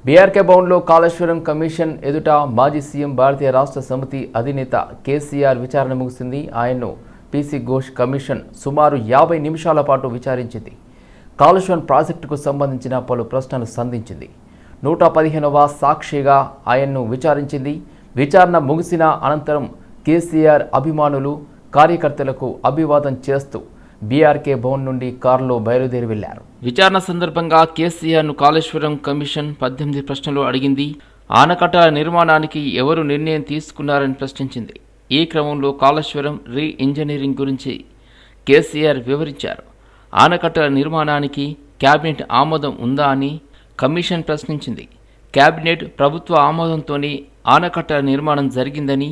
BRK భవన్లో Kaleshwaram commission ఎదుట మాజీ సీఎం భారతీయ రాష్ట్ర సమితి అధినేత కేసీఆర్ విచారణ ముగిసింది. ఆయన్ను పీసీ ఘోష్ కమిషన్ సుమారు 50 నిమిషాల పాటు విచారించింది. కాళేశ్వరం ప్రాజెక్టుకు సంబంధించిన పలు ప్రశ్నలు సంధించింది. 115వ సాక్షిగా ఆయన్ను విచారించింది. విచారణ ముగిసిన అనంతరం కేసీఆర్ అభిమానులు కార్యకర్తలకు అభివాదం చేస్తూ బీఆర్కే భవన్ నుండి కారులో బయలుదేరి వెళ్లారు. విచారణ సందర్భంగా కేసీఆర్ను కాళేశ్వరం కమిషన్ 18 ప్రశ్నలు అడిగింది. ఆనకట్టల నిర్మాణానికి ఎవరు నిర్ణయం తీసుకున్నారని ప్రశ్నించింది. ఈ క్రమంలో కాళేశ్వరం రీ ఇంజనీరింగ్ గురించి కేసీఆర్ వివరించారు. ఆనకట్టల నిర్మాణానికి కేబినెట్ ఆమోదం ఉందా అని కమిషన్ ప్రశ్నించింది. కేబినెట్ ప్రభుత్వ ఆమోదంతోనే ఆనకట్టల నిర్మాణం జరిగిందని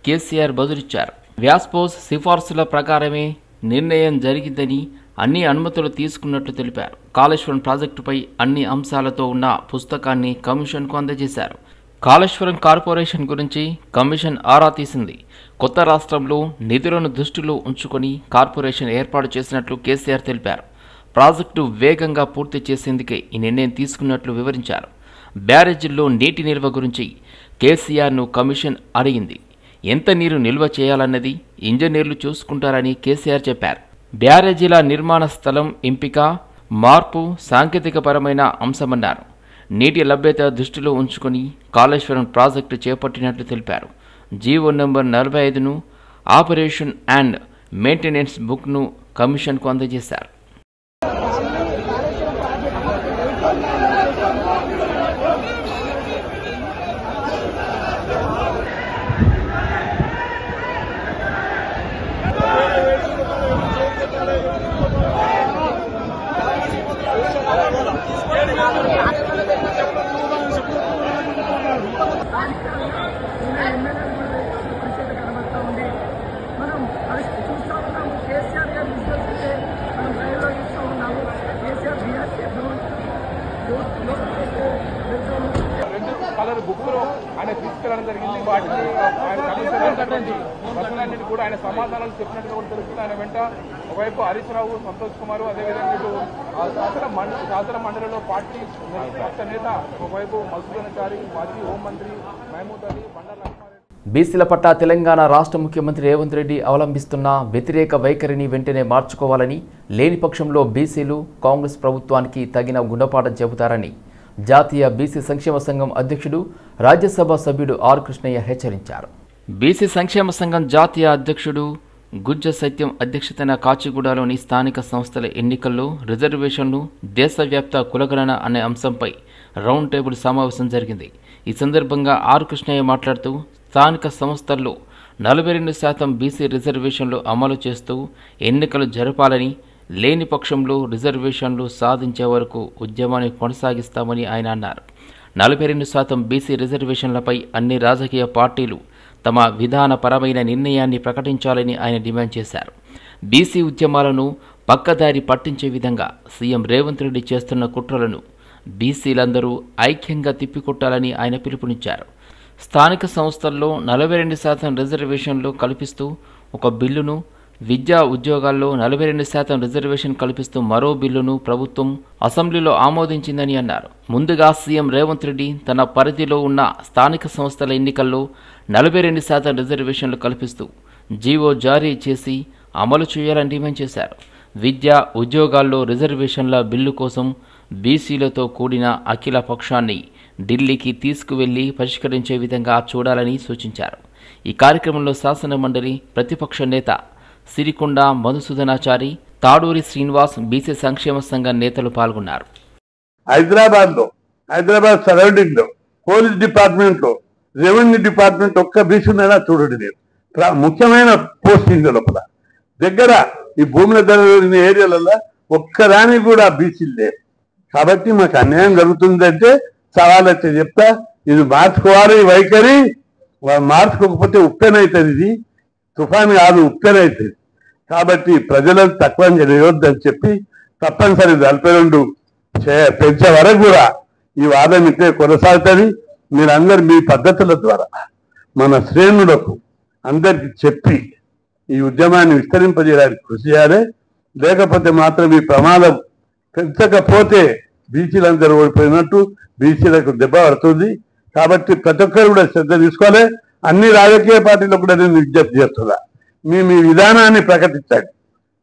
కేసీఆర్ బదులిచ్చారు. వ్యాస్పోస్ సిఫార్సుల ప్రకారమే నిర్ణయం జరిగిందని అన్ని అనుమతులు తీసుకున్నట్లు తెలిపారు. కాళేశ్వరం ప్రాజెక్టుపై అన్ని అంశాలతో ఉన్న పుస్తకాన్ని కమిషన్కు అందజేశారు. కాళేశ్వరం కార్పొరేషన్ గురించి కమిషన్ ఆరా తీసింది. కొత్త రాష్ట్రంలో నిధులను దృష్టిలో ఉంచుకొని కార్పొరేషన్ ఏర్పాటు చేసినట్లు కేసీఆర్ తెలిపారు. ప్రాజెక్టు వేగంగా పూర్తి చేసేందుకే ఈ నిర్ణయం తీసుకున్నట్లు వివరించారు. బ్యారేజీల్లో నీటి నిల్వ గురించి కేసీఆర్ను కమిషన్ అడిగింది. ఎంత నీరు నిల్వ చేయాలన్నది ఇంజనీర్లు చూసుకుంటారని కేసీఆర్ చెప్పారు. బ్యారేజీల నిర్మాణ స్థలం ఎంపిక, మార్పు సాంకేతికపరమైన అంశమన్నారు. నీటి లభ్యత దృష్టిలో ఉంచుకొని కాళేశ్వరం ప్రాజెక్టు చేపట్టినట్లు తెలిపారు. జీవో నంబర్ 45ను ఆపరేషన్ అండ్ మెయింటెనెన్స్ బుక్ను కమిషన్కు అందజేశారు. కలర్ బుక్లో ఆయన తీసుకెళ్ళడం జరిగింది. వాటిని ఆయన కమిషన్ కూడా ఆయన సమాధానాలు చెప్పినట్టుగా కూడా తెలుస్తుంది. ఆయన వెంట ఒకవైపు హరీష్ రావు, సంతోష్ కుమార్, అదేవిధంగా ఇటు శాసన మండలిలో పార్టీ పక్ష నేత ఒకవైపు మధుసూదనాచారి, మాజీ హోంమంత్రి మహమూద్ అలీ, బండారు లక్ష్మారెడ్డి. బీసీల పట్ల తెలంగాణ రాష్ట్ర ముఖ్యమంత్రి రేవంత్ రెడ్డి అవలంబిస్తున్న వ్యతిరేక వైఖరిని వెంటనే మార్చుకోవాలని, లేని పక్షంలో బీసీలు కాంగ్రెస్ ప్రభుత్వానికి తగిన గుణపాఠం చెబుతారని జాతీయ బీసీ సంక్షేమ సంఘం అధ్యక్షుడు, రాజ్యసభ సభ్యుడు ఆర్ కృష్ణయ్య హెచ్చరించారు. బీసీ సంక్షేమ సంఘం జాతీయ అధ్యక్షుడు గుజ్జ సత్యం అధ్యక్షతన కాచిగూడలోని స్థానిక సంస్థల ఎన్నికల్లో రిజర్వేషన్లు, దేశవ్యాప్త కులగణన అనే అంశంపై రౌండ్ టేబుల్ సమావేశం జరిగింది. ఈ సందర్భంగా ఆర్ కృష్ణయ్య మాట్లాడుతూ స్థానిక సంస్థల్లో 42% బీసీ రిజర్వేషన్లు అమలు చేస్తూ ఎన్నికలు జరపాలని, లేని పక్షంలో రిజర్వేషన్లు సాధించే వరకు ఉద్యమాన్ని కొనసాగిస్తామని ఆయన అన్నారు. 42% బీసీ రిజర్వేషన్లపై అన్ని రాజకీయ పార్టీలు తమ విధానపరమైన నిర్ణయాన్ని ప్రకటించాలని ఆయన డిమాండ్ చేశారు. బీసీ ఉద్యమాలను పక్కదారి పట్టించే విధంగా సీఎం రేవంత్ రెడ్డి చేస్తున్న కుట్రలను బీసీలందరూ ఐక్యంగా తిప్పికొట్టాలని ఆయన పిలుపునిచ్చారు. స్థానిక సంస్థల్లో 42% రిజర్వేషన్లు కల్పిస్తూ ఒక బిల్లును, విద్యా ఉద్యోగాల్లో 42% రిజర్వేషన్ కల్పిస్తూ మరో బిల్లును ప్రభుత్వం అసెంబ్లీలో ఆమోదించిందని అన్నారు. ముందుగా సీఎం రేవంత్ రెడ్డి తన పరిధిలో ఉన్న స్థానిక సంస్థల ఎన్నికల్లో 42% రిజర్వేషన్లు కల్పిస్తూ జీవో జారీ చేసి అమలు చేయాలని డిమాండ్ చేశారు. విద్యా ఉద్యోగాల్లో రిజర్వేషన్ల బిల్లు కోసం బీసీలతో కూడిన అఖిల పక్షాన్ని ఢిల్లీకి తీసుకువెళ్లి పరిష్కరించే విధంగా చూడాలని సూచించారు. ఈ కార్యక్రమంలో శాసన మండలి ప్రతిపక్ష నేత సిరికొండ మధుసూదనాచారి, తాడూరి శ్రీనివాస్, బీసీ సంక్షేమ సంఘం నేతలు పాల్గొన్నారు. హైదరాబాద్ సరౌండింగ్ లో పోలీస్ డిపార్ట్మెంట్ లో, రెవెన్యూ డిపార్ట్మెంట్ ఒక్క బీసీ నెల చూడండి. నేను ముఖ్యమైన పోస్టింగ్ లోపల దగ్గర ఈ భూముల ధరల ఏరియాలలో ఒక్కదానికి కూడా బీసీలు లేవు. కాబట్టి మాకు అన్యాయం జరుగుతుందంటే సవాల్ అయితే చెప్తా, ఇది మార్చుకోవాలి. ఈ వైఖరి మార్చుకోకపోతే ఉప్పెనవుతుంది. ఇది తుఫాను కాదు, ఉప్పెనవుతుంది. కాబట్టి ప్రజలకు తక్కువ చేయొద్దని చెప్పి తప్పనిసరి 42 పెంచే వరకు కూడా ఈ వాదం ఇట్లే కొనసాగుతుంది. మీరందరూ మీ పద్ధతుల ద్వారా మన శ్రేణులకు అందరికి చెప్పి ఈ ఉద్యమాన్ని విస్తరింపజేయడానికి కృషి చేయాలి. లేకపోతే మాత్రం ఈ ప్రమాదం పెంచకపోతే బీసీలందరూ ఓడిపోయినట్టు బీసీలకు దెబ్బ పడుతుంది. కాబట్టి ప్రతి ఒక్కరు కూడా శ్రద్ధ తీసుకోవాలి. అన్ని రాజకీయ పార్టీలకు కూడా నేను విజ్ఞప్తి చేస్తున్నా, మీ విధానాన్ని ప్రకటించండి.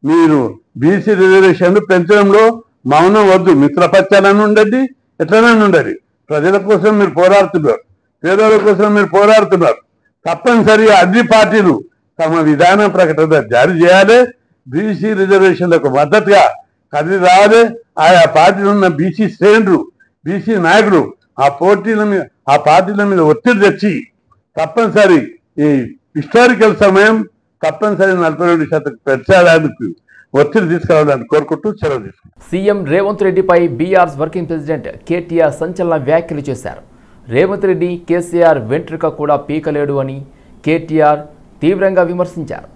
మీరు బీసీ రిజర్వేషన్లు పెంచడంలో మౌనం వద్దు. మిత్రపక్షాలను ఉండండి, ఎట్లనైనా ఉండండి. ప్రజల కోసం మీరు పోరాడుతున్నారు, పేదల కోసం మీరు పోరాడుతున్నారు. తప్పనిసరిగా అన్ని పార్టీలు తమ విధాన ప్రకటన జారీ చేయాలి. బీసీ రిజర్వేషన్లకు మద్దతుగా కదిలి రావాలి. ఆయా పార్టీలు ఉన్న బీసీ శ్రేణులు, బీసీ నాయకులు ఆ పార్టీల మీద ఒత్తిడి తెచ్చి తప్పనిసరి ఈ హిస్టారికల్ సమయం తప్పనిసరి 42% పెంచడానికి ఒత్తిడి తీసుకురావడానికి కోరుకుంటూ సెలవు తీసుకుంటాం. సీఎం రేవంత్ రెడ్డిపై బీఆర్ఎస్ వర్కింగ్ ప్రెసిడెంట్ కేటీఆర్ సంచలన వ్యాఖ్యలు చేశారు. రేవంత్ రెడ్డి కేసీఆర్ వెంట్రుక కూడా పీకలేడు అని కేటీఆర్ తీవ్రంగా విమర్శించారు.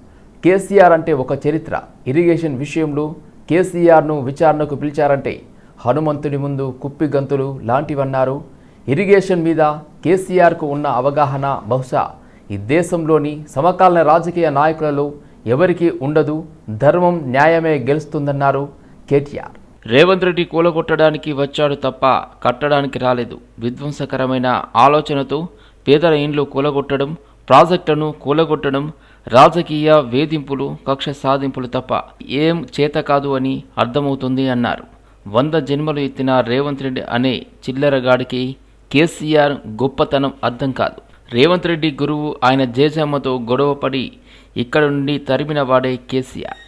కేసీఆర్ అంటే ఒక చరిత్ర. ఇరిగేషన్ విషయంలో కేసీఆర్ను విచారణకు పిలిచారంటే హనుమంతుడి ముందు కుప్పిగంతులు లాంటివన్నారు. ఇరిగేషన్ మీద కేసీఆర్కు ఉన్న అవగాహన బహుశా ఈ దేశంలోని సమకాలీన రాజకీయ నాయకులలో ఎవరికీ ఉండదు. ధర్మం న్యాయమే గెలుస్తుందన్నారు కేటీఆర్. రేవంత్ రెడ్డి కూలగొట్టడానికి వచ్చాడు తప్ప కట్టడానికి రాలేదు. విధ్వంసకరమైన ఆలోచనతో పేదల ఇండ్లు కూలగొట్టడం, ప్రాజెక్టులను కూలగొట్టడం, రాజకీయ వేధింపులు, కక్ష సాధింపులు తప్ప ఏం చేత కాదు అని అర్థమవుతుంది అన్నారు. 100 జన్మలు ఎత్తిన రేవంత్ రెడ్డి అనే చిల్లరగాడికి కేసీఆర్ గొప్పతనం అర్థం కాదు. రేవంత్ రెడ్డి గురువు ఆయన జేజమ్మతో గొడవపడి ఇక్కడ నుండి తరిమిన వాడే కేసీఆర్.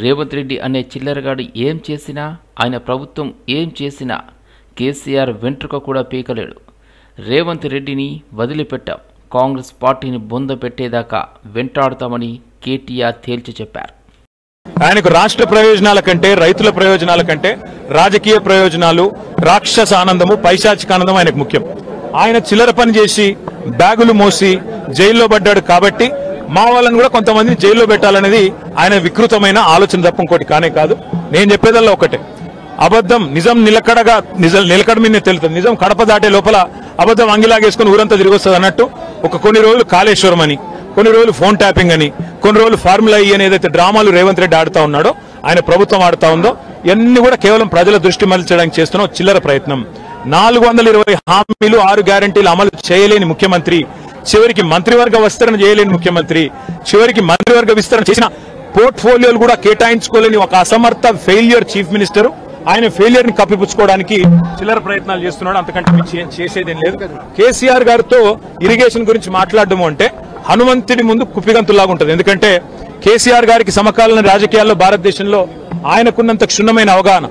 రేవంత్ రెడ్డి అనే చిల్లరగాడు ఏం చేసినా, ఆయన ప్రభుత్వం ఏం చేసినా కేసీఆర్ వెంట్రుక కూడా పీకలేడు. రేవంత్ రెడ్డిని వదిలిపెట్టాం, కాంగ్రెస్ పార్టీని బొంద పెట్టేదాకా వెంటాడుతామని కేటీఆర్ తేల్చి చెప్పారు. ఆయనకు రాష్ట్ర ప్రయోజనాల కంటే, రైతుల ప్రయోజనాల కంటే రాజకీయ ప్రయోజనాలు, రాక్షస ఆనందము, పైశాచిక ఆనందం ఆయనకు ముఖ్యం. ఆయన చిల్లర పని చేసి బ్యాగులు మోసి జైల్లో పడ్డాడు కాబట్టి మా వాళ్ళని కూడా కొంతమందిని జైల్లో పెట్టాలనేది ఆయన వికృతమైన ఆలోచన తప్ప ఇంకోటి కానే కాదు. నేను చెప్పేదల్లా ఒకటే, అబద్ధం నిజం నిలకడ మీద తెలుస్తుంది. నిజం కడప దాటే లోపల అబద్ధం అంగిలాగేసుకుని ఊరంతా తిరిగి వస్తుంది అన్నట్టు కొన్ని రోజులు కాళేశ్వరం అని, కొన్ని రోజులు ఫోన్ ట్యాపింగ్ అని, కొన్ని రోజులు ఫార్ములా ఈ అని ఏదైతే డ్రామాలు రేవంత్ రెడ్డి ఆడుతా ఉన్నాడో, ఆయన ప్రభుత్వం ఆడుతా ఉందో, ఇవన్నీ కూడా కేవలం ప్రజల దృష్టి మళ్లించడానికి చేస్తున్న చిల్లర ప్రయత్నం. 420 హామీలు, 6 గ్యారంటీలు అమలు చేయలేని ముఖ్యమంత్రి, చివరికి మంత్రివర్గ విస్తరణ చేయలేని ముఖ్యమంత్రి, చివరికి మంత్రివర్గ విస్తరణ చేసిన పోర్ట్ఫోలియోలు కూడా కేటాయించుకోలేని ఒక అసమర్థ ఫెయిల్యూర్ చీఫ్ మినిస్టర్. ఆయన ఫెయిలియర్ ని కప్పిపుచ్చుకోవడానికి చిల్లర ప్రయత్నాలు చేస్తున్నాడు. అంతకంటే చేసేదేం లేదు. కేసీఆర్ గారితో ఇరిగేషన్ గురించి మాట్లాడడం అంటే హనుమంతుడి ముందు కుప్పిగంతులాగా ఉంటుంది. ఎందుకంటే కేసీఆర్ గారికి సమకాలీన రాజకీయాల్లో భారతదేశంలో ఆయనకున్నంత క్షుణ్ణమైన అవగాహన,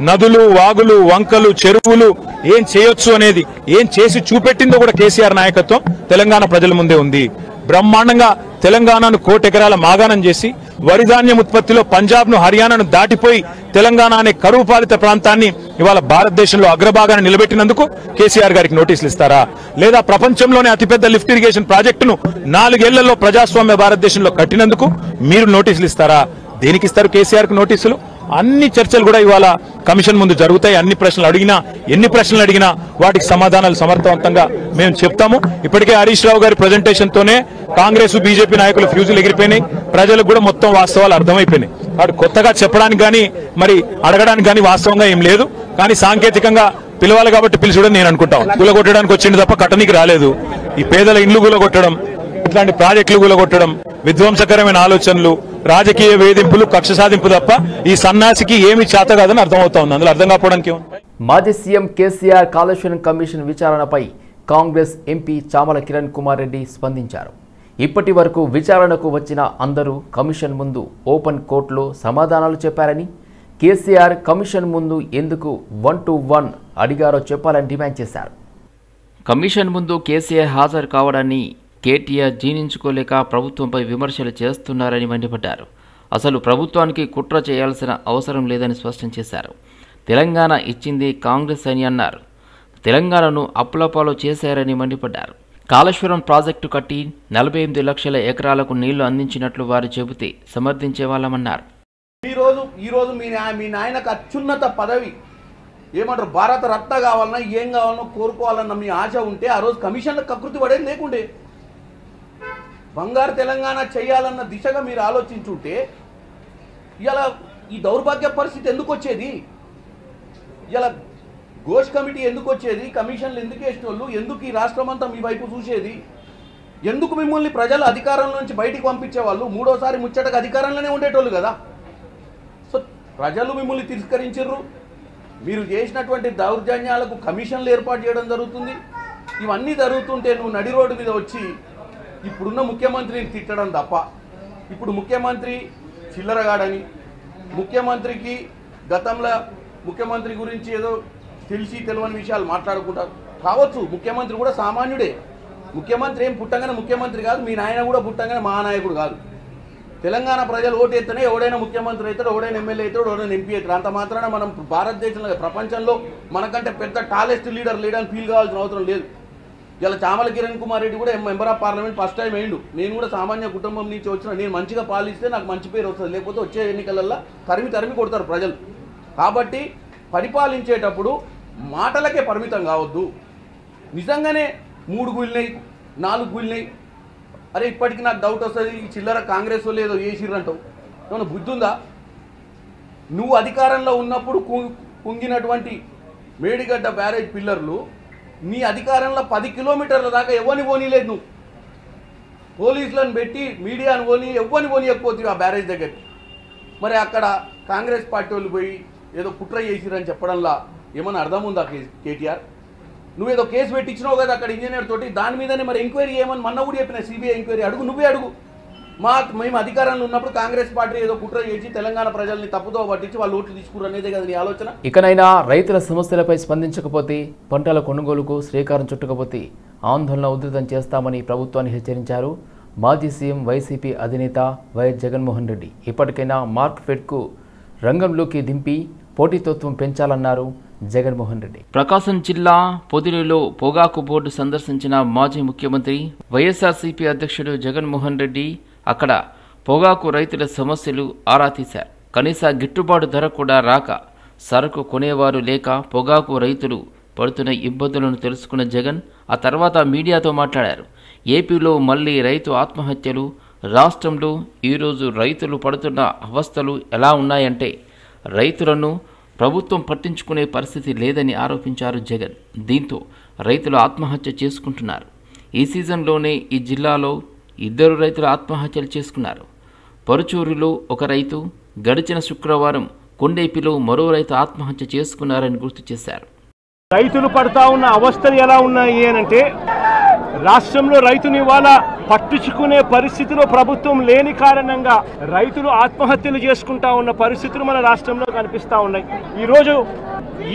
నదులు, వాగులు, వంకలు, చెరువులు ఏం చేయొచ్చు అనేది, ఏం చేసి చూపెట్టిందో కూడా కేసీఆర్ నాయకత్వం తెలంగాణ ప్రజల ముందే ఉంది. బ్రహ్మాండంగా తెలంగాణను 1,00,00,000 ఎకరాల మాగాణం చేసి వరిధాన్యం ఉత్పత్తిలో పంజాబ్ను, హర్యానాను దాటిపోయి తెలంగాణ అనే కరువు పాలిత ప్రాంతాన్ని ఇవాళ భారతదేశంలో అగ్రభాగాన్ని నిలబెట్టినందుకు కేసీఆర్ గారికి నోటీసులు ఇస్తారా? లేదా ప్రపంచంలోనే అతిపెద్ద లిఫ్ట్ ఇరిగేషన్ ప్రాజెక్టును 4 ఏళ్లలో ప్రజాస్వామ్య భారతదేశంలో కట్టినందుకు మీరు నోటీసులు ఇస్తారా? దేనికి ఇస్తారు కేసీఆర్ కు నోటీసులు? అన్ని చర్చలు కూడా ఇవాళ కమిషన్ ముందు జరుగుతాయి. ఎన్ని ప్రశ్నలు అడిగినా వాటికి సమాధానాలు సమర్థవంతంగా మేము చెప్తాము. ఇప్పటికే హరీష్ రావు గారి ప్రెజెంటేషన్ తోనే కాంగ్రెస్, బీజేపీ నాయకులు ఫ్యూజులు ఎగిరిపోయినాయి. ప్రజలకు కూడా మొత్తం వాస్తవాలు అర్థమైపోయినాయి. వాడు కొత్తగా చెప్పడానికి కానీ మరి అడగడానికి కానీ వాస్తవంగా ఏం లేదు. కానీ సాంకేతికంగా పిలవాలి కాబట్టి పిలిచడం నేను అనుకుంటాను. కూలగొట్టడానికి వచ్చింది తప్ప కట్టనికి రాలేదు. ఈ పేదల ఇండ్లు కూలగొట్టడం, ఇట్లాంటి ప్రాజెక్టులు కూలగొట్టడం, విధ్వంసకరమైన ఆలోచనలు, రాజకీయ వేధింపులు, కక్ష సాధింపు తప్ప ఈ సన్నాసికి ఏమి చేత కాదని అర్థమవుతా ఉంది. అందులో అర్థం కాకపోవడానికి మాజీ సీఎం కేసీఆర్ కాళేశ్వరం కమిషన్ విచారణపై కాంగ్రెస్ ఎంపీ చామల కిరణ్ కుమార్ రెడ్డి స్పందించారు. ఇప్పటి వరకు విచారణకు వచ్చిన అందరూ కమిషన్ ముందు ఓపెన్ కోర్టులో సమాధానాలు చెప్పారని, కేసీఆర్ కమిషన్ ముందు ఎందుకు 1-to-1 అడిగారో చెప్పాలని డిమాండ్ చేశారు. కమిషన్ ముందు కేసీఆర్ హాజరు కావడాన్ని కేటీఆర్ జీర్ణించుకోలేక ప్రభుత్వంపై విమర్శలు చేస్తున్నారని మండిపడ్డారు. అసలు ప్రభుత్వానికి కుట్ర చేయాల్సిన అవసరం లేదని స్పష్టం చేశారు. తెలంగాణ ఇచ్చింది కాంగ్రెస్ అని అన్నారు. తెలంగాణను అప్పులపాలు చేశారని మండిపడ్డారు. కాళేశ్వరం ప్రాజెక్టు కట్టి 48 లక్షల ఎకరాలకు నీళ్లు అందించినట్లు వారు చెబితే సమర్థించే వాళ్ళమన్నారు. ఈరోజు మీ నాయనకు అత్యున్నత పదవి ఏమంటారు, భారత రత్న కావాలన్నా ఏం కావాలన్నా కోరుకోవాలన్నా మీ ఆశ ఉంటే ఆ రోజు కమిషన్ల కకృతి పడేది లేకుండే. బంగారు తెలంగాణ చేయాలన్న దిశగా మీరు ఆలోచించుంటే ఇలా ఈ దౌర్భాగ్య పరిస్థితి ఎందుకు వచ్చేది? ఇలా ఘోష్ కమిటీ ఎందుకు వచ్చేది, కమిషన్లు ఎందుకు వేసిన వాళ్ళు, ఎందుకు ఈ రాష్ట్రం అంతా మీ వైపు చూసేది, ఎందుకు మిమ్మల్ని ప్రజలు అధికారంలో నుంచి బయటికి పంపించేవాళ్ళు, మూడోసారి ముచ్చటకు అధికారంలోనే ఉండేటోళ్ళు కదా. సో ప్రజలు మిమ్మల్ని తిరస్కరించారు, మీరు చేసినటువంటి దౌర్జన్యాలకు కమిషన్లు ఏర్పాటు చేయడం జరుగుతుంది. ఇవన్నీ జరుగుతుంటే నువ్వు నడి రోడ్డు మీద వచ్చి ఇప్పుడున్న ముఖ్యమంత్రిని తిట్టడం తప్ప, ఇప్పుడు ముఖ్యమంత్రి చిల్లరగాడని, ముఖ్యమంత్రికి గతంలో ముఖ్యమంత్రి గురించి ఏదో తెలిసి తెలియని విషయాలు మాట్లాడుకుంటారు కావచ్చు. ముఖ్యమంత్రి కూడా సామాన్యుడే, ముఖ్యమంత్రి ఏం పుట్టంగానే ముఖ్యమంత్రి కాదు, మీ నాయన కూడా పుట్టంగానే మహానాయకుడు కాదు. తెలంగాణ ప్రజలు ఓటు ఎత్తనే ఎవడైనా ముఖ్యమంత్రి అవుతాడు, ఎవడైనా ఎమ్మెల్యే అవుతాడు, ఎవడైనా ఎంపీ అవుతాడు. అంత మాత్రాన మనం భారతదేశంలో ప్రపంచంలో మనకంటే పెద్ద టాలెస్ట్ లీడర్ లేడని ఫీల్ కావాల్సిన అవసరం లేదు. ఇలా చామల కిరణ్ కుమార్ రెడ్డి కూడా member of parliament first time అయ్యిండు. నేను కూడా సామాన్య కుటుంబం నుంచి వచ్చిన, నేను మంచిగా పాలిస్తే నాకు మంచి పేరు వస్తుంది, లేకపోతే వచ్చే ఎన్నికలల్లో తరిమి కొడతారు ప్రజలు. కాబట్టి పరిపాలించేటప్పుడు మాటలకే పరిమితం కావద్దు. నిజంగానే 3 గుళ్ళినాయి 4 గుళ్ళినాయి, అరే ఇప్పటికి నాకు డౌట్ వస్తుంది, ఈ చిల్లర కాంగ్రెస్ వాళ్ళు ఏదో చేసిర్రంటావు, ఏమన్నా బుద్ధి ఉందా? నువ్వు అధికారంలో ఉన్నప్పుడు కుంగినటువంటి మేడిగడ్డ బ్యారేజ్ పిల్లర్లు నీ అధికారంలో 10 కిలోమీటర్ల దాకా ఎవరిని పోనీలేదు. నువ్వు పోలీసులను పెట్టి మీడియాను పోనీ ఎవరిని పోనీయకపోతే ఆ బ్యారేజ్ దగ్గరికి. మరి అక్కడ కాంగ్రెస్ పార్టీ వాళ్ళు పోయి ఏదో కుట్ర చేసిరని చెప్పడంలా ఏమన్నా అర్థం ఉందా కేటీఆర్? నువ్వేదో కేసు పెట్టించినావు కదా అక్కడ ఇంజనీర్ తోటి, దాని మీదనే మరి ఎంక్వైరీ చేయమని మొన్న కూడా చెప్పిన, సిబిఐ ఎంక్వైరీ అడుగు, నువ్వే అడుగు. మేము అధికారంలో ఉన్నప్పుడు కాంగ్రెస్ పార్టీ ఏదో కుట్ర చేసి తెలంగాణ ప్రజల్ని తప్పుదో పట్టించి వాళ్ళు ఓట్లు తీసుకున్నారు అనేదే కదా నీ ఆలోచన. ఇకనైనా రైతుల సమస్యలపై స్పందించకపోతే, పంటల కొనుగోలుకు శ్రీకారం చుట్టకపోతే ఆందోళన ఉధృతం చేస్తామని ప్రభుత్వాన్ని హెచ్చరించారు మాజీ సీఎం వైసీపీ అధినేత వైఎస్ జగన్మోహన్ రెడ్డి. ఇప్పటికైనా మార్కెట్కు రంగంలోకి దింపి పోటీతత్వం పెంచాలన్నారు జగన్మోహన్ రెడ్డి. ప్రకాశం జిల్లా పొదిలిలో పొగాకు బోర్డు సందర్శించిన మాజీ ముఖ్యమంత్రి వైఎస్ఆర్సీపీ అధ్యక్షుడు జగన్మోహన్ రెడ్డి అక్కడ పొగాకు రైతుల సమస్యలు ఆరా తీశారు. కనీస గిట్టుబాటు ధర కూడా రాక, సరుకు కొనేవారు లేక పొగాకు రైతులు పడుతున్న ఇబ్బందులను తెలుసుకున్న జగన్ ఆ తర్వాత మీడియాతో మాట్లాడారు. ఏపీలో మళ్లీ రైతు ఆత్మహత్యలు, రాష్ట్రంలో ఈరోజు రైతులు పడుతున్న అవస్థలు ఎలా ఉన్నాయంటే రైతులను ప్రభుత్వం పట్టించుకునే పరిస్థితి లేదని ఆరోపించారు జగన్. దీంతో రైతులు ఆత్మహత్య చేసుకుంటున్నారు. ఈ సీజన్లోనే ఈ జిల్లాలో 2 రైతులు ఆత్మహత్యలు చేసుకున్నారు. పరుచూరులో ఒక రైతు, గడిచిన శుక్రవారం కొండేపిలో మరో రైతు ఆత్మహత్య చేసుకున్నారని గుర్తు చేశారు. రైతులు పడతా ఉన్న అవస్థలు ఎలా ఉన్నాయి అనంటే, రాష్ట్రంలో రైతుని ఇవాళ పట్టించుకునే పరిస్థితిలో ప్రభుత్వం లేని కారణంగా రైతులు ఆత్మహత్యలు చేసుకుంటా ఉన్న పరిస్థితులు మన రాష్ట్రంలో కనిపిస్తా ఉన్నాయి. ఈరోజు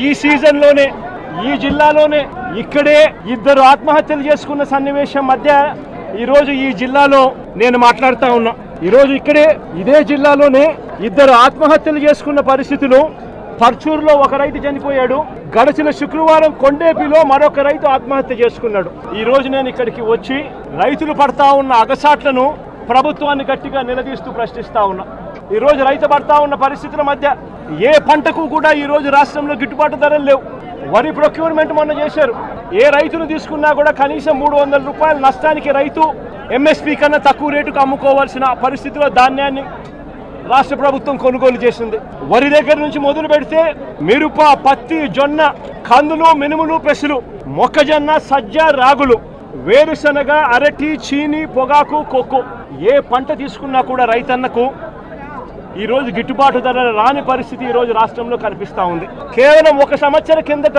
ఈ సీజన్లోనే ఈ జిల్లాలోనే ఇక్కడే 2 ఆత్మహత్యలు చేసుకున్న సన్నివేశం మధ్య ఈరోజు ఈ జిల్లాలో నేను మాట్లాడుతూ ఉన్నా. ఈరోజు ఇక్కడే ఇదే జిల్లాలోనే 2 ఆత్మహత్యలు చేసుకున్న పరిస్థితులు. పర్చూరులో ఒక రైతు చనిపోయాడు, గడిచిన శుక్రవారం కొండేపిలో మరొక రైతు ఆత్మహత్య చేసుకున్నాడు. ఈ రోజు నేను ఇక్కడికి వచ్చి రైతులు పడతా ఉన్న అగసాట్లను ప్రభుత్వాన్ని గట్టిగా నిలదీస్తూ ప్రశ్నిస్తా ఉన్నా. ఈ రోజు రైతు పడతా ఉన్న పరిస్థితుల మధ్య ఏ పంటకు కూడా ఈ రోజు రాష్ట్రంలో గిట్టుబాటు ధరలు లేవు. వరి ప్రొక్యూర్మెంట్ మొన్న చేశారు. ఏ రైతును తీసుకున్నా కూడా కనీసం 300 రూపాయల నష్టానికి రైతు ఎంఎస్పీ కన్నా తక్కువ రేటుకు అమ్ముకోవాల్సిన పరిస్థితిలో ధాన్యాన్ని రాష్ట్ర ప్రభుత్వం కొనుగోలు చేసింది. వరి దగ్గర నుంచి మొదలు పెడితే మిరప, పత్తి, జొన్న, కందులు, మినుములు, పెసలు, మొక్కజొన్న, సజ్జ, రాగులు, వేరుశనగ, అరటి, చీని, పొగాకు, కొక్కు, ఏ పంట తీసుకున్నా కూడా రైతన్నకు ఈరోజు గిట్టుబాటు ధర రాని పరిస్థితి ఈరోజు రాష్ట్రంలో కనిపిస్తూ ఉంది. కేవలం 1 సంవత్సరం కిందట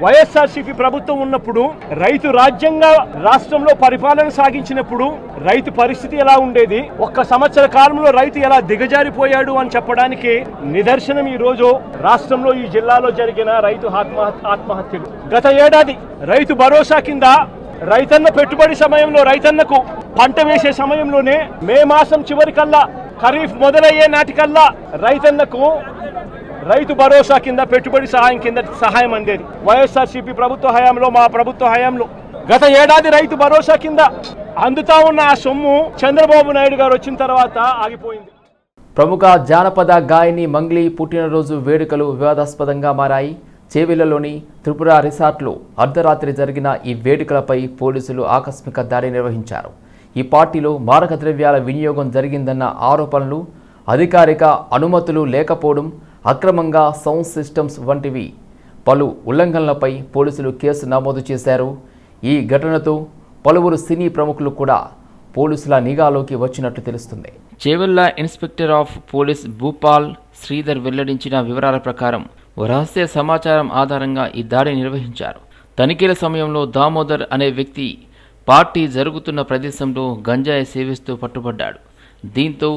వైఎస్ఆర్సీపీ ప్రభుత్వం ఉన్నప్పుడు, రైతు రాజ్యంగా రాష్ట్రంలో పరిపాలన సాగించినప్పుడు రైతు పరిస్థితి ఎలా ఉండేది, 1 సంవత్సర కాలంలో రైతు ఎలా దిగజారిపోయాడు అని చెప్పడానికి నిదర్శనం ఈ రోజు రాష్ట్రంలో ఈ జిల్లాలో జరిగిన రైతు ఆత్మహత్యలు. గత ఏడాది రైతు భరోసా కింద రైతన్న పెట్టుబడి సమయంలో, రైతన్నకు పంట వేసే సమయంలోనే మే మాసం చివరికల్లా, ఖరీఫ్ మొదలయ్యే నాటికల్లా రైతన్నకు రైతు భరోసా కింద పెట్టుబడి సహాయం కింద సహాయం అందేది. వైఎస్ఆర్సీపీ ప్రభుత్వ హయాంలో, మా ప్రభుత్వ హయాంలో గత ఏడాది రైతు భరోసా కింద అందుతా ఉన్న ఆ సొమ్ము చంద్రబాబు నాయుడు గారు వచ్చిన తర్వాత ఆగిపోయింది. ప్రముఖ జానపద గాయని మంగ్లీ పుట్టినరోజు వేడుకలు వివాదాస్పదంగా మారాయి. చేవెళ్లలోని త్రిపుర రిసార్ట్లో అర్ధరాత్రి జరిగిన ఈ వేడుకలపై పోలీసులు ఆకస్మిక దాడి నిర్వహించారు. ఈ పార్టీలో మారక ద్రవ్యాల వినియోగం జరిగిందన్న ఆరోపణలు, అధికారిక అనుమతులు లేకపోవడం, అక్రమంగా సౌండ్ సిస్టమ్స్ వంటివి పలు ఉల్లంఘనలపై పోలీసులు కేసు నమోదు చేశారు. ఈ ఘటనతో పలువురు సినీ ప్రముఖులు కూడా పోలీసుల నిఘాలోకి వచ్చినట్లు తెలుస్తుంది. Chevella inspector of police Bhupal Sridhar వెల్లడించిన వివరాల ప్రకారం రహస్య సమాచారం ఆధారంగా ఈ దాడి నిర్వహించారు. తనిఖీల సమయంలో దామోదర్ అనే వ్యక్తి పార్టీ జరుగుతున్న ప్రదేశంలో గంజాయి సేవిస్తూ పట్టుబడ్డాడు. దీంతో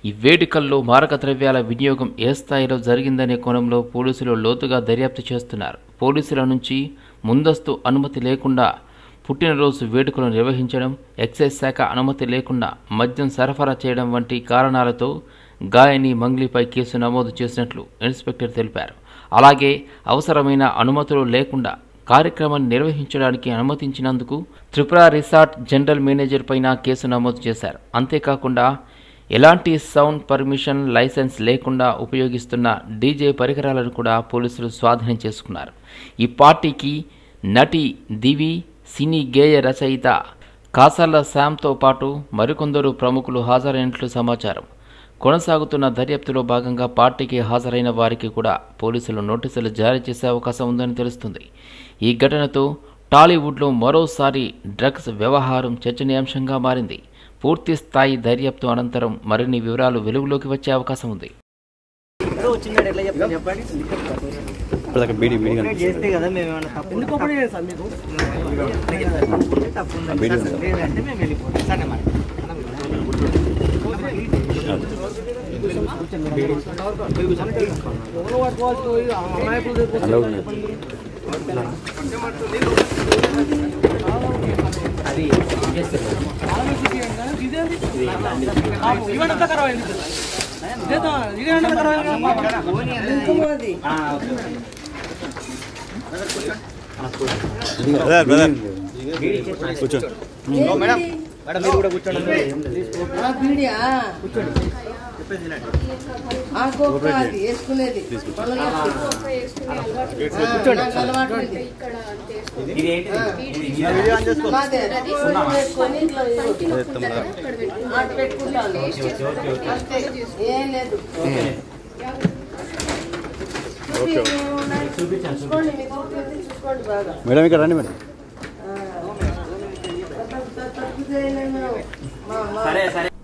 ఈ వేడుకల్లో మారక ద్రవ్యాల వినియోగం ఏ స్థాయిలో జరిగిందనే కోణంలో పోలీసులు లోతుగా దర్యాప్తు చేస్తున్నారు. పోలీసుల నుంచి ముందస్తు అనుమతి లేకుండా పుట్టినరోజు వేడుకలు నిర్వహించడం, ఎక్సైజ్ శాఖ అనుమతి లేకుండా మద్యం సరఫరా చేయడం వంటి కారణాలతో గాయని మంగ్లీపై కేసు నమోదు చేసినట్లు ఇన్స్పెక్టర్ తెలిపారు. అలాగే అవసరమైన అనుమతులు లేకుండా కార్యక్రమాన్ని నిర్వహించడానికి అనుమతించినందుకు త్రిపుర రిసార్ట్ జనరల్ మేనేజర్ పైన కేసు నమోదు చేశారు. అంతేకాకుండా ఎలాంటి సౌండ్ పర్మిషన్ లైసెన్స్ లేకుండా ఉపయోగిస్తున్న డీజే పరికరాలను కూడా పోలీసులు స్వాధీనం చేసుకున్నారు. ఈ పార్టీకి నటి దివి, సినీ గేయ రచయిత కాసర్ల శ్యామ్తో పాటు మరికొందరు ప్రముఖులు హాజరైనట్లు సమాచారం. కొనసాగుతున్న దర్యాప్తులో భాగంగా పార్టీకి హాజరైన వారికి కూడా పోలీసులు నోటీసులు జారీ చేసే అవకాశం ఉందని తెలుస్తుంది. ఈ ఘటనతో టాలీవుడ్లో మరోసారి డ్రగ్స్ వ్యవహారం చర్చనీయాంశంగా మారింది. పూర్తి స్థాయి దర్యాప్తు అనంతరం మరిన్ని వివరాలు వెలుగులోకి వచ్చే అవకాశం ఉంది. మేడం ఇక్కడ రండి మేడం.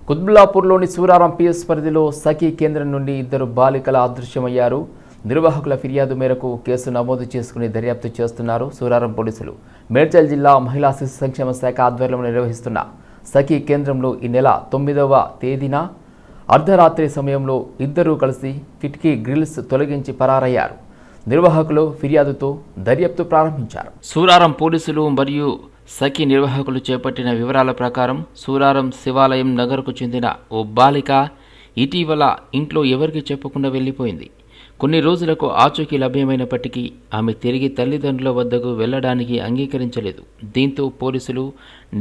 కుత్బుల్లాపూర్లోని సూరారం పిఎస్ పరిధిలో సఖీ కేంద్రం నుండి 2 బాలికల అదృశ్యమయ్యారు. నిర్వాహకుల ఫిర్యాదు మేరకు కేసు నమోదు చేసుకుని దర్యాప్తు చేస్తున్నారు సూరారం పోలీసులు. మేడ్చల్ జిల్లా మహిళా శిశు సంక్షేమ శాఖ ఆధ్వర్యంలో నిర్వహిస్తున్న సఖీ కేంద్రంలో ఈ నెల 9వ తేదీన అర్ధరాత్రి సమయంలో 2 కలిసి కిటికీ గ్రిల్స్ తొలగించి పరారయ్యారు. నిర్వాహకులు ఫిర్యాదుతో దర్యాప్తు ప్రారంభించారు. సూరారం పోలీసులు మరియు సఖీ నిర్వాహకులు చేపట్టిన వివరాల ప్రకారం సూరారం శివాలయం నగర్కు చెందిన ఓ బాలిక ఇటీవల ఇంట్లో ఎవరికి చెప్పకుండా వెళ్లిపోయింది. కొన్ని రోజులకు ఆచూకీ లభ్యమైనప్పటికీ ఆమె తిరిగి తల్లిదండ్రుల వద్దకు వెళ్లడానికి అంగీకరించలేదు. దీంతో పోలీసులు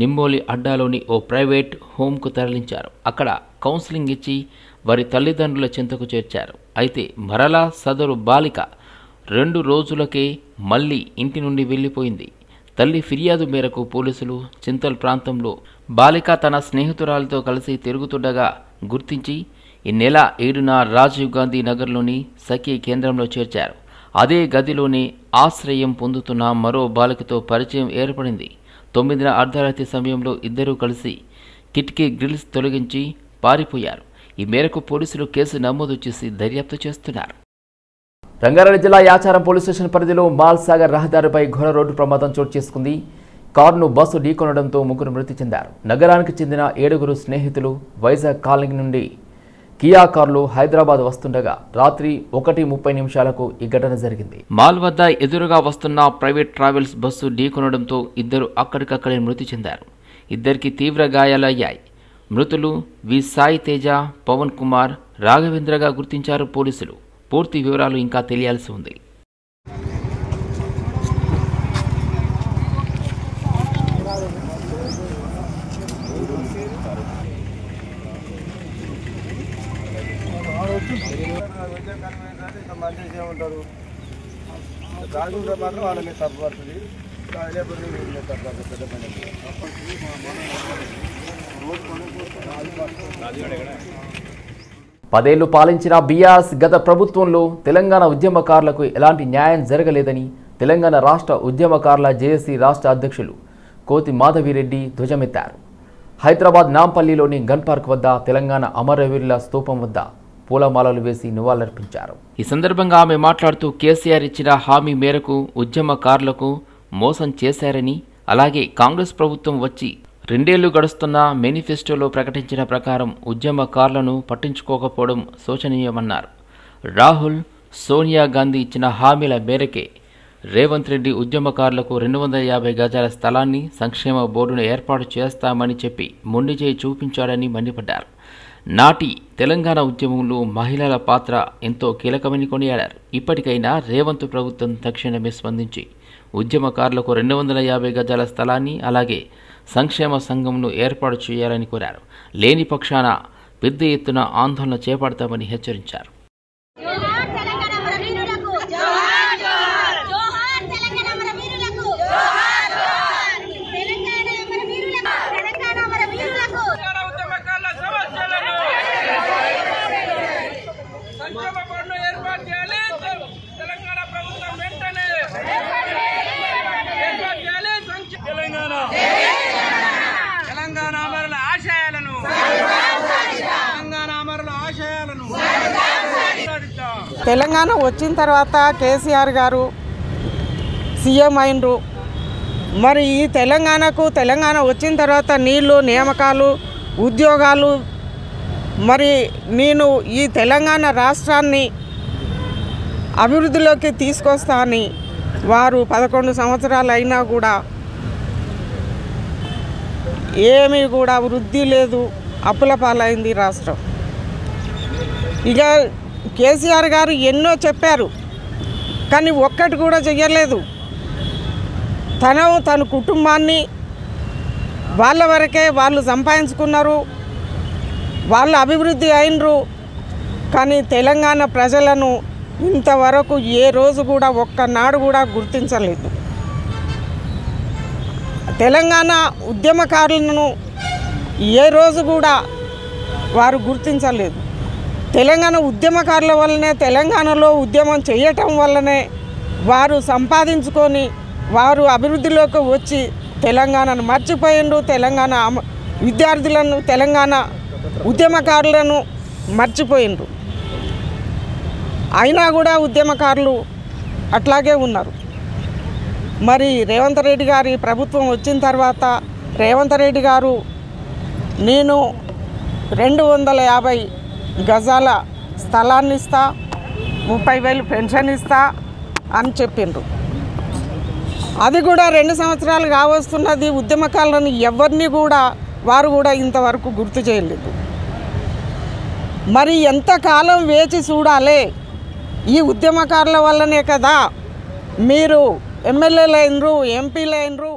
నిమ్మోలి అడ్డాలోని ఓ ప్రైవేట్ హోంకు తరలించారు. అక్కడ కౌన్సిలింగ్ ఇచ్చి వారి తల్లిదండ్రుల చెంతకు చేర్చారు. అయితే మరలా సదరు బాలిక 2 రోజులకే మళ్లీ ఇంటి నుండి వెళ్లిపోయింది. తల్లి ఫిర్యాదు మేరకు పోలీసులు చింతల్ ప్రాంతంలో బాలిక తన స్నేహితురాలతో కలిసి తిరుగుతుండగా గుర్తించి ఈ నెల 7న రాజీవ్ గాంధీ నగర్లోని సఖీ కేంద్రంలో చేర్చారు. అదే గదిలోనే ఆశ్రయం పొందుతున్న మరో బాలికతో పరిచయం ఏర్పడింది. 9న అర్ధరాత్రి సమయంలో 2 కలిసి కిటికీ గ్రిల్స్ తొలగించి పారిపోయారు. ఈ మేరకు పోలీసులు కేసు నమోదు చేసి దర్యాప్తు చేస్తున్నారు. రంగారెడ్డి జిల్లా యాచారం పోలీస్ స్టేషన్ పరిధిలో మాల్సాగర్ రహదారిపై ఘోర రోడ్డు ప్రమాదం చోటు చేసుకుంది. కారును బస్సు ఢీకొనడంతో 3 మృతి చెందారు. నగరానికి చెందిన 7 స్నేహితులు వైజాగ్ కాలనీ నుండి కియా కారులో హైదరాబాద్ వస్తుండగా రాత్రి 1:30 ఈ ఘటన జరిగింది. మాల్ వద్ద ఎదురుగా వస్తున్న ప్రైవేట్ ట్రావెల్స్ బస్సు ఢీకొనడంతో 2 అక్కడికక్కడే మృతి చెందారు. 2కి తీవ్ర గాయాలయ్యాయి. మృతులు వి సాయి తేజ, పవన్ కుమార్, రాఘవేంద్రగా గుర్తించారు పోలీసులు. పూర్తి వివరాలు ఇంకా తెలియాల్సి ఉంది. 10 ఏళ్లు పాలించిన బీఆర్ఎస్ గత ప్రభుత్వంలో తెలంగాణ ఉద్యమకారులకు ఎలాంటి న్యాయం జరగలేదని తెలంగాణ రాష్ట్ర ఉద్యమకారుల జేఏసీ రాష్ట్ర అధ్యక్షులు కోతి మాధవిరెడ్డి ధ్వజమెత్తారు. హైదరాబాద్ నాంపల్లిలోని గన్ పార్క్ వద్ద తెలంగాణ అమరవీరుల స్తూపం వద్ద పూలమాలలు వేసి నివాళులర్పించారు. ఈ సందర్భంగా ఆమె మాట్లాడుతూ కేసీఆర్ ఇచ్చిన హామీ మేరకు ఉద్యమకారులకు మోసం చేశారని, అలాగే కాంగ్రెస్ ప్రభుత్వం వచ్చి 2 ఏళ్లు గడుస్తున్న మేనిఫెస్టోలో ప్రకటించిన ప్రకారం ఉద్యమకారులను పట్టించుకోకపోవడం శోచనీయమన్నారు. రాహుల్, సోనియా గాంధీ ఇచ్చిన హామీల మేరకే రేవంత్ రెడ్డి ఉద్యమకారులకు 250 గజాల స్థలాన్ని సంక్షేమ బోర్డును ఏర్పాటు చేస్తామని చెప్పి మొండి చేయి చూపించాడని మండిపడ్డారు. నాటి తెలంగాణ ఉద్యమంలో మహిళల పాత్ర ఎంతో కీలకమని కొనియాడారు. ఇప్పటికైనా రేవంత్ ప్రభుత్వం తక్షణమే స్పందించి ఉద్యమకారులకు 250 గజాల స్థలాన్ని అలాగే సంక్షేమ సంఘంను ఏర్పాటు చేయాలని కోరారు. లేని పక్షాన పెద్ద ఎత్తున ఆందోళన చేపడతామని హెచ్చరించారు. తెలంగాణ వచ్చిన తర్వాత కేసీఆర్ గారు సీఎం అయినరు. మరి ఈ తెలంగాణ వచ్చిన తర్వాత నీళ్లు, నియామకాలు, ఉద్యోగాలు, మరి నేను ఈ తెలంగాణ రాష్ట్రాన్ని అభివృద్ధిలోకి తీసుకొస్తా అని వారు 11 సంవత్సరాలు అయినా కూడా ఏమీ కూడా వృద్ధి లేదు, అప్పుల పాలైంది రాష్ట్రం. ఇక కేసీఆర్ గారు ఎన్నో చెప్పారు, కానీ ఒక్కటి కూడా చెయ్యలేదు. తన కుటుంబాన్ని వాళ్ళ వరకే వాళ్ళు సంపాదించుకున్నారు, వాళ్ళు అభివృద్ధి అయినరు. కానీ తెలంగాణ ప్రజలను ఇంతవరకు ఏ రోజు కూడా ఒక్కనాడు కూడా గుర్తించలేదు. తెలంగాణ ఉద్యమకారులను ఏ రోజు కూడా వారు గుర్తించలేదు. తెలంగాణ ఉద్యమకారుల వల్లనే, తెలంగాణలో ఉద్యమం చేయటం వల్లనే వారు సంపాదించుకొని వారు అభివృద్ధిలోకి వచ్చి తెలంగాణను మర్చిపోయిండ్రు. తెలంగాణ విద్యార్థులను, తెలంగాణ ఉద్యమకారులను మర్చిపోయిండ్రు. అయినా కూడా ఉద్యమకారులు అట్లాగే ఉన్నారు. మరి రేవంత్ రెడ్డి గారి ప్రభుత్వం వచ్చిన తర్వాత రేవంత్ రెడ్డి గారు నేను 250 గజాల స్థలాన్ని ఇస్తా, 30,000 పెన్షన్ ఇస్తా అని చెప్పిండ్రు. అది కూడా 2 సంవత్సరాలు కావస్తున్నది. ఉద్యమకారులను ఎవరిని కూడా వారు కూడా ఇంతవరకు గుర్తు చేయలేదు. మరి ఎంతకాలం వేచి చూడాలి? ఈ ఉద్యమకారుల వల్లనే కదా మీరు ఎమ్మెల్యేలు అయినరు, ఎంపీలు అయినరు.